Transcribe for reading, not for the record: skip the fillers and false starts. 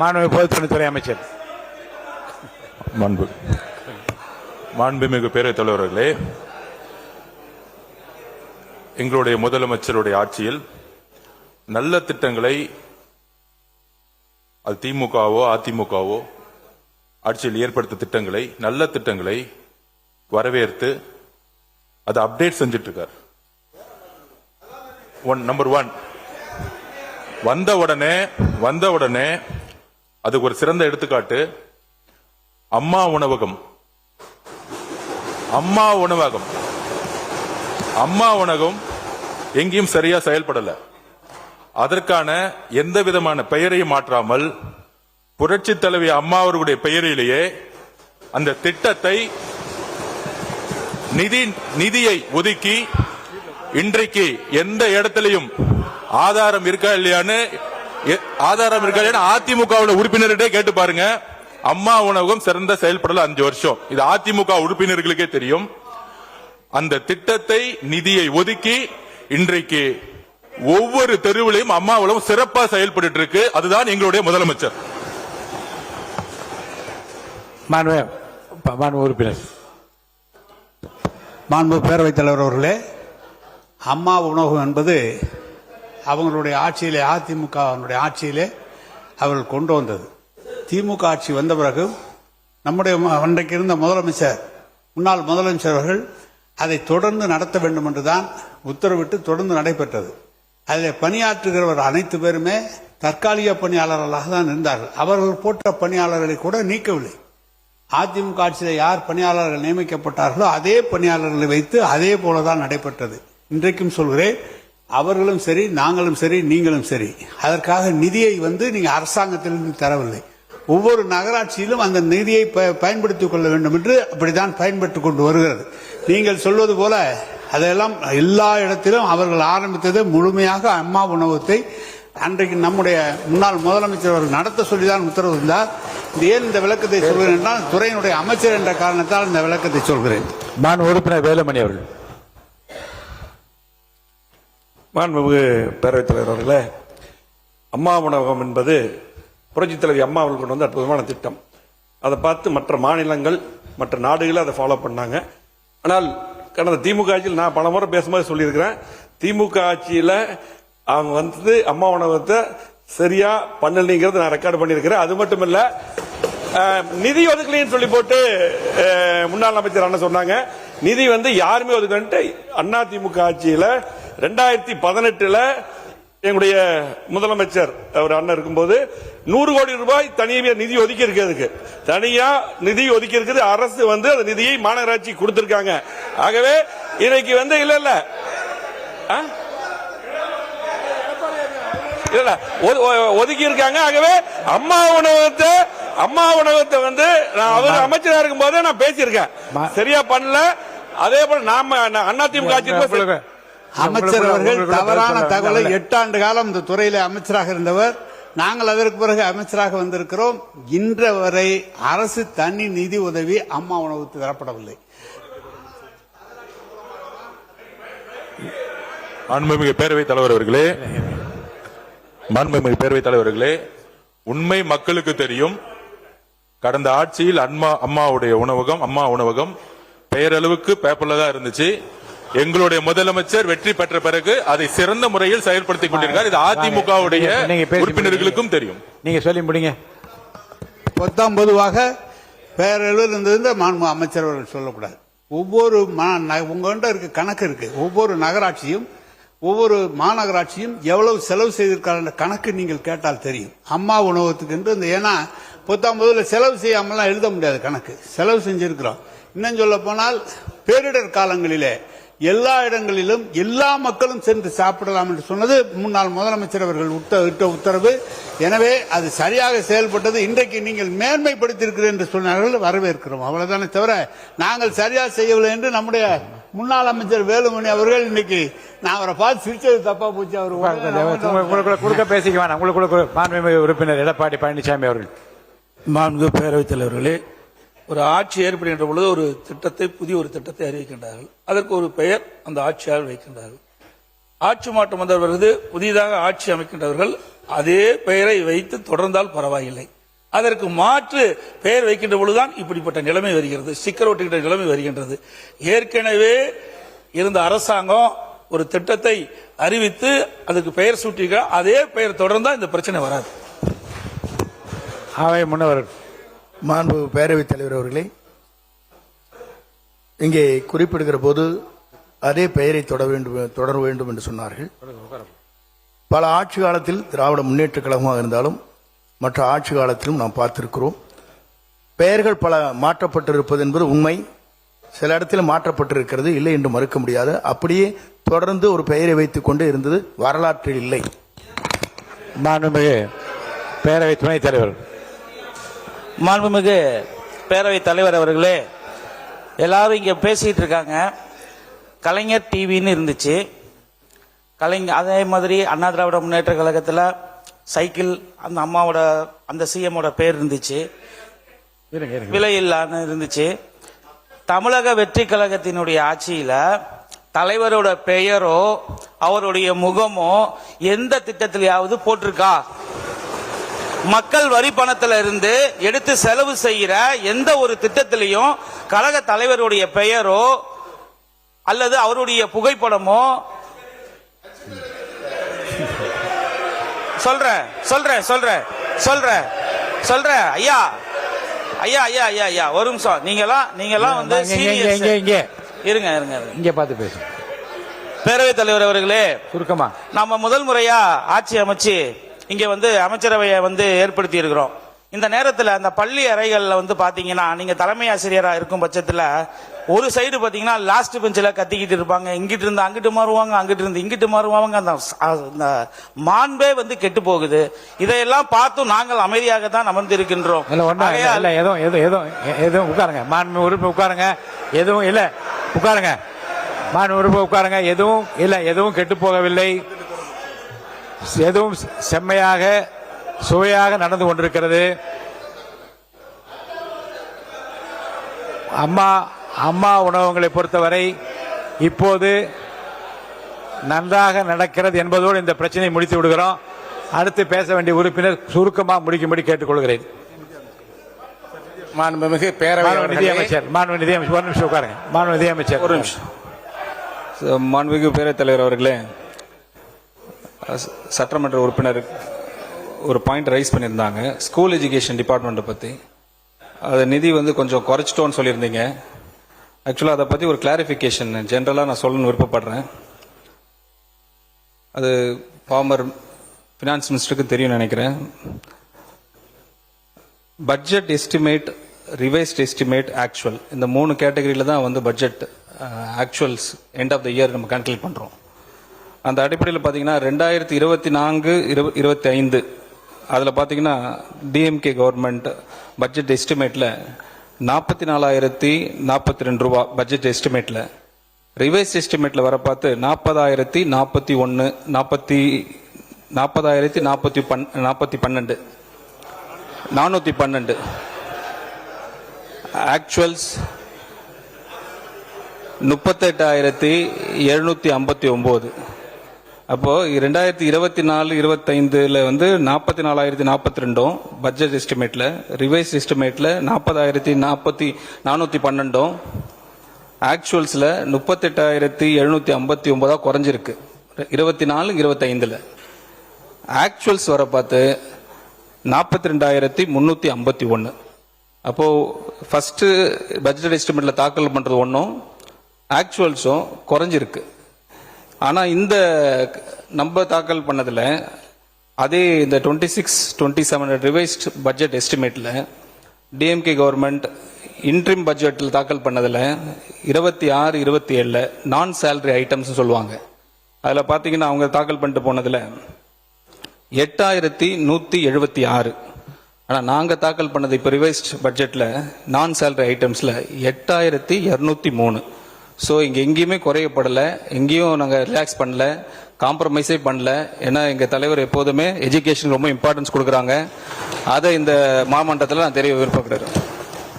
மாண்புமிகு பொதுப்பணித்துறை அமைச்சர். மாண்புமிகு பேரவைத் தலைவர்களே, எங்களுடைய முதலமைச்சருடைய ஆட்சியில் நல்ல திட்டங்களை, அது திமுகவோ அதிமுகவோ ஆட்சியில் ஏற்படுத்த திட்டங்களை, நல்ல திட்டங்களை வரவேற்று அதை அப்டேட் செஞ்சிட்டு இருக்கார். நம்பர் 1 வந்த உடனே அதுக்கு ஒரு சிறந்த எடுத்துக்காட்டு அம்மா உணவகம். அம்மா உணவகம் எங்கேயும் சரியா செயல்படல. அதற்கான எந்த விதமான பெயரையும் மாற்றாமல் புரட்சி தலைவி அம்மா அவர்களுடைய பெயரிலேயே அந்த திட்டத்தை நிதியை ஒதுக்கி இன்றைக்கு எந்த இடத்திலையும் ஆதாரம் இருக்கா இல்லையான்னு அதிமுக உறுப்பினர்கிட்ட கேட்டு பாருங்க. அம்மா உணவகம் சிறந்த செயல்படல 5 வருஷம். இது அதிமுக உறுப்பினர்களுக்கே தெரியும். அந்த திட்டத்தை நிதியை ஒதுக்கி இன்றைக்கு ஒவ்வொரு தெருவிலையும் அம்மா உணவகம் சிறப்பாக செயல்பட்டு இருக்கு. அதுதான் எங்களுடைய முதலமைச்சர். உறுப்பினர் மாண்பு பேரவைத் தலைவர் அவர்களே, அம்மா உணவகம் என்பது அவங்களுடைய ஆட்சியிலே, அதிமுக ஆட்சியிலே அவர்கள் கொண்டு வந்தது. திமுக ஆட்சி வந்த பிறகு நம்முடைய அன்றைக்கு இருந்த முதலமைச்சர், முன்னாள் முதலமைச்சர் அவர்கள் அதை தொடர்ந்து நடத்த வேண்டும் என்றுதான் உத்தரவிட்டு தொடர்ந்து நடைபெற்றது. அதில் பணியாற்றுகிறவர் அனைத்து பேருமே தற்காலிக பணியாளர்களாக தான் இருந்தார்கள். அவர்கள் போட்ட பணியாளர்களை கூட நீக்கவில்லை. அதிமுக ஆட்சியில் யார் பணியாளர்கள் நியமிக்கப்பட்டார்களோ அதே பணியாளர்களை வைத்து அதே போலதான் நடைபெற்றது. இன்றைக்கும் சொல்கிறேன், அவர்களும் சரி, நாங்களும் சரி, நீங்களும் சரி, அதற்காக நிதியை நீங்க அரசாங்கத்திலிருந்து தரவில்லை. ஒவ்வொரு நகராட்சியிலும் அந்த நிதியை பயன்படுத்திக் கொள்ள வேண்டும் என்று அப்படித்தான் பயன்பட்டுக் கொண்டு வருகிறது. நீங்கள் சொல்வது போல அதெல்லாம் எல்லா இடத்திலும் அவர்கள் ஆரம்பித்தது முழுமையாக அம்மா உணவகத்தை அன்றைக்கு நம்முடைய முன்னாள் முதலமைச்சர் அவர்கள் நடத்த சொல்லிதான் உத்தரவு இருந்தார். ஏன் இந்த விளக்கத்தை சொல்கிறேன் என்றால், துறையினுடைய அமைச்சர் என்ற காரணத்தால் இந்த விளக்கத்தை சொல்கிறேன். உறுப்பினர் வேலுமணி அவர்கள். மாண்புமிகு பேரவைத் தலைவர் அவர்களே, அம்மா உணவகம் என்பது புரட்சித் தலைவி அம்மா அவர்கள் கொண்டு வந்த அற்புதமான திட்டம். அதை பார்த்து மற்ற மாநிலங்கள், மற்ற நாடுகள் அதை ஃபாலோ பண்ணாங்க. ஆனால் கடந்த திமுக ஆட்சியில் நான் பல முறை பேசும்போது சொல்லியிருக்கிறேன், திமுக ஆட்சியில் அவங்க அம்மா உணவகத்தை சரியா பண்ணலைங்கிறது நான் ரெக்கார்டு பண்ணியிருக்கிறேன். அது மட்டும் இல்ல, நிதி ஒதுக்கலைன்னு சொல்லி போட்டு முன்னாள் அமைச்சர் அண்ணன் சொன்னாங்க. நிதி யாருமே ஒதுக்கலன்ட்டு அதிமுக ஆட்சியில் 2018 எங்களுடைய முதலமைச்சர் அவர் அண்ணன் இருக்கும்போது 100 கோடி ரூபாய் தனியாக நிதி ஒதுக்கி இருக்கிறதுக்கு, தனியா நிதி ஒதுக்கி இருக்குது. அரசு அந்த நிதியை மாநகராட்சி கொடுத்திருக்காங்க. ஆகவே இன்னைக்கு இல்ல ஒதுக்கி இருக்காங்க. ஆகவே அம்மா உணவகத்தை நான் அவர் அமைச்சராக இருக்கும் போதே நான் பேசியிருக்கேன், சரியா பண்ணல. அதே போல நாம அதிமுக ஆட்சி அமைச்சர் அவர்கள் தவறான தகவலை 8 ஆண்டு காலம் இந்த துறையில அமைச்சராக இருந்தவர். நாங்கள் அதற்கு பிறகு அமைச்சராக வந்திருக்கிறோம். இன்று வரை அரசு தனி நிதி உதவி அம்மா உணவகத்துக்கு தரப்படவில்லை. மாண்புமிகு பேரவைத் தலைவர்களே, உண்மை மக்களுக்கு தெரியும். கடந்த ஆட்சியில் அம்மா உணவகம் பெயரளவுக்கு பேப்பர்ல தான் இருந்துச்சு. எங்களுடைய முதலமைச்சர் வெற்றி பெற்ற பிறகு அதை சிறந்த முறையில் செயல்படுத்திக் கொண்டிருக்கிறார். இது அதிமுக உறுப்பினர்களுக்கும் தெரியும். நீங்க சொல்லி முடிங்க. பொதுவாக பேரளவில் இருந்தது மாண்பு அமைச்சர் அவர்கள் சொல்லக்கூடாது. ஒவ்வொரு உங்கள்கிட்ட இருக்க கணக்கு இருக்கு. ஒவ்வொரு நகராட்சியும் ஒவ்வொரு மாநகராட்சியும் எவ்வளவு செலவு செய்திருக்காங்க கணக்கு நீங்கள் கேட்டால் தெரியும். அம்மா உணவகத்துக்கு ஏன்னா 19 செலவு செய்யாமலாம் எழுத முடியாது கணக்கு. செலவு செஞ்சிருக்கிறோம். இன்னும் சொல்ல போனால் பேரிடர் காலங்களிலே எல்லா இடங்களிலும் எல்லா மக்களும் சென்று சாப்பிடலாம் என்று சொன்னது முன்னாள் முதலமைச்சர் அவர்கள் இட்ட உத்தரவு. எனவே அது சரியாக செயல்பட்டது. இன்றைக்கு நீங்கள் மேன்மைப்படுத்தியிருக்கிறீர்கள் என்று சொன்னார்கள், வரவேற்கிறோம். அவ்வளவுதானே தவிர நாங்கள் சரியாக செய்யவில்லை என்று நம்முடைய முன்னாள் அமைச்சர் வேலுமணி அவர்கள் இன்னைக்கு நான் அவரை பார்த்து சிரிச்சது தப்பா போச்சு. அவர் பேசிக்க வேணாம். உங்களுக்கு உறுப்பினர் எடப்பாடி பழனிசாமி அவர்கள். மாண்பு பேரவைத் தலைவர்களே, ஒரு ஆட்சி ஏற்படுகின்ற பொழுது ஒரு திட்டத்தை, புதிய ஒரு திட்டத்தை அறிவிக்கின்றார்கள். அதற்கு ஒரு பெயர் அந்த ஆட்சியாளர் வைக்கின்றார்கள். ஆட்சி மாற்றம் வந்தவர்களது புதிதாக ஆட்சி அமைக்கின்றவர்கள் அதே பெயரை வைத்து தொடர்ந்தால் பரவாயில்லை. அதற்கு மாற்று பெயர் வைக்கின்ற பொழுதுதான் இப்படிப்பட்ட நிலைமை வருகிறது, ஸ்டிக்கர் ஒட்டுகின்ற நிலைமை வருகின்றது. ஏற்கனவே இருந்த அரசாங்கம் ஒரு திட்டத்தை அறிவித்து அதுக்கு பெயர் சூட்டிக்க, அதே பெயர் தொடர்ந்தா இந்த பிரச்சனை வராது. அவை முன்னவர் மாண்பு பேரவைத் தலைவர் அவர்களே, இங்கே குறிப்பிடுகிற போது அதே பெயரை தொடர வேண்டும் என்று சொன்னார்கள். பல ஆட்சி காலத்தில் திராவிட முன்னேற்ற கழகமாக இருந்தாலும் மற்ற ஆட்சி காலத்திலும் நாம் பார்த்திருக்கிறோம். பெயர்கள் பல மாற்றப்பட்டிருப்பது என்பது உண்மை. சில இடத்தில் மாற்றப்பட்டிருக்கிறது, இல்லை என்று மறுக்க முடியாது. அப்படியே தொடர்ந்து ஒரு பெயரை வைத்துக் கொண்டு இருந்தது வரலாற்றில் இல்லை. மாண்புமிகு பேரவை துணைத் தலைவர். மாண்புமிகு பேரவைத் தலைவர் அவர்களே, எல்லாரும் இங்க பேசிட்டு இருக்காங்க. கலைஞர் டிவின்னு இருந்துச்சு, அதே மாதிரி அண்ணா திராவிட முன்னேற்ற கழகத்தில் சைக்கிள் அந்த அம்மாவோட அந்த சிஎம்மோட பேர் இருந்துச்சு, விலையில்லான்னு இருந்துச்சு. தமிழக வெற்றி கழகத்தினுடைய ஆட்சியில தலைவரோட பெயரோ அவருடைய முகமோ எந்த திட்டத்திலேயாவது போட்டிருக்கா? மக்கள் வரி பணத்துல இருந்து எடுத்து செலவு செய்கிற எந்த ஒரு திட்டத்திலையும் கழக தலைவருடைய பெயரோ அல்லது அவருடைய புகைப்படமோ சொல்றேன் ஐயா ஐயா ஐயா ஐயா ஐயா ஒரு நிமிஷம். நீங்கெல்லாம் வந்து இருங்க இங்க பார்த்து பேசு. பேரவைத் தலைவர் அவர்களே, சுருக்கமா நம்ம முதல் முறையா ஆட்சி அமைச்சு இங்க வந்து அமைச்சரவையை வந்து ஏற்படுத்தி இருக்கிறோம். இந்த நேரத்தில் அந்த பள்ளி அறைகள்ல வந்து பாத்தீங்கன்னா, நீங்க தலைமை ஆசிரியரா இருக்கும் பட்சத்துல ஒரு சைடு பாத்தீங்கன்னா லாஸ்ட் பெஞ்சில் கத்திக்கிட்டு இருப்பாங்க, இங்கிட்டு இருந்து அங்கிட்டு மாறுவாங்க, அங்கிட்டு இருந்து இங்கிட்டு மாறுவாங்க. அந்த மாண்பே வந்து கெட்டு போகுது. இதையெல்லாம் பார்த்தும் நாங்கள் அமைதியாக தான் அமர்ந்து இருக்கின்றோம். எதுவும் உட்காருங்க, மாண்பு உறுப்பு உட்காருங்க. எதுவும் இல்ல, உட்காருங்க மாண்பு உறுப்பு உட்காருங்க. எதுவும் இல்ல, எதுவும் கெட்டு போகவில்லை. எதுவும் செம்மையாக சுவையாக நடந்து கொண்டிருக்கிறது. அம்மா உணவகங்களை பொறுத்தவரை இப்போது நன்றாக நடக்கிறது என்பதோடு இந்த பிரச்சனையை முடித்து விடுகிறோம். அடுத்து பேச வேண்டிய உறுப்பினர் சுருக்கமாக முடிக்கும்படி கேட்டுக்கொள்கிறேன். மாண்புமிகு பேரவை நிதியமைச்சர், மாண்பு நிதியமைச்சர் ஒரு நிமிஷம் உட்காருங்க. மாண்பு நிதியமைச்சர் ஒரு நிமிஷம். மாண்புமிகு பேரவைத் தலைவர் அவர்களே, சட்டமன்ற உறுப்பினர் ஒரு பாயிண்ட் ரைஸ் பண்ணியிருந்தாங்க, ஸ்கூல் எஜுகேஷன் டிபார்ட்மெண்ட்டை பற்றி. அது நிதி வந்து கொஞ்சம் குறைச்சிட்டோன்னு சொல்லியிருந்தீங்க. ஆக்சுவலாக அதை பற்றி ஒரு கிளாரிஃபிகேஷன் ஜென்ரலாக நான் சொல்லணும்னு விருப்பப்படுறேன். அது ஃபார்மர் ஃபினான்ஸ் மினிஸ்டருக்கு தெரியும் நினைக்கிறேன். Budget estimate, revised estimate, actual, இந்த 3 கேட்டகரியில் தான் வந்து budget actuals end of the year நம்ம கால்குலேட் பண்ணுறோம். அந்த அடிப்படையில் பார்த்தீங்கன்னா 2024-25 அதில் பார்த்தீங்கன்னா டிஎம்கே கவர்மெண்ட் பட்ஜெட் எஸ்டிமேட்டில் 44,042 ரூபா பட்ஜெட் எஸ்டிமேட்டில், ரிவைஸ் எஸ்டிமேட்டில் வர பார்த்து 40,041, 412, ஆக்சுவல்ஸ் 38,759. அப்போ 2024-25 வந்து 44,042 பட்ஜெட் எஸ்டிமேட்ல, ரிவைஸ் எஸ்டிமேட்ல 40,412, ஆக்சுவல்ஸ்ல 38,759 குறைஞ்சிருக்கு 24-25. ஆக்சுவல்ஸ் வர பார்த்து 42,351. அப்போ ஃபர்ஸ்ட் பட்ஜெட் எஸ்டிமேட்ல தாக்கல் பண்றது ஒன்றும் ஆக்சுவல்ஸும் குறைஞ்சிருக்கு. ஆனால் இந்த நம்ம தாக்கல் பண்ணதில் அதே இந்த 26-27 ரிவைஸ்ட் பட்ஜெட் எஸ்டிமேட்டில் டிஎம்கே கவர்மெண்ட் இன்ட்ரிம் பட்ஜெட்டில் தாக்கல் பண்ணதில் 26-27 நான் சேலரி ஐட்டம்ஸ் சொல்லுவாங்க. அதில் பார்த்தீங்கன்னா அவங்க தாக்கல் பண்ணிட்டு போனதில் 8,176. ஆனால் நாங்கள் தாக்கல் பண்ணது இப்போ ரிவைஸ்ட் பட்ஜெட்டில் நான் சேலரி ஐட்டம்ஸில் 8,203. ஸோ இங்கே எங்கேயுமே குறையப்படலை, எங்கேயும் நாங்கள் ரிலாக்ஸ் பண்ணல, காம்ப்ரமைஸே பண்ணல. ஏன்னா எங்கள் தலைவர் எப்போதுமே எஜுகேஷன் ரொம்ப இம்பார்ட்டன்ஸ் கொடுக்குறாங்க. அதை இந்த மாமன்றத்தில் நான் தெரிய விருப்பப்படுறேன்.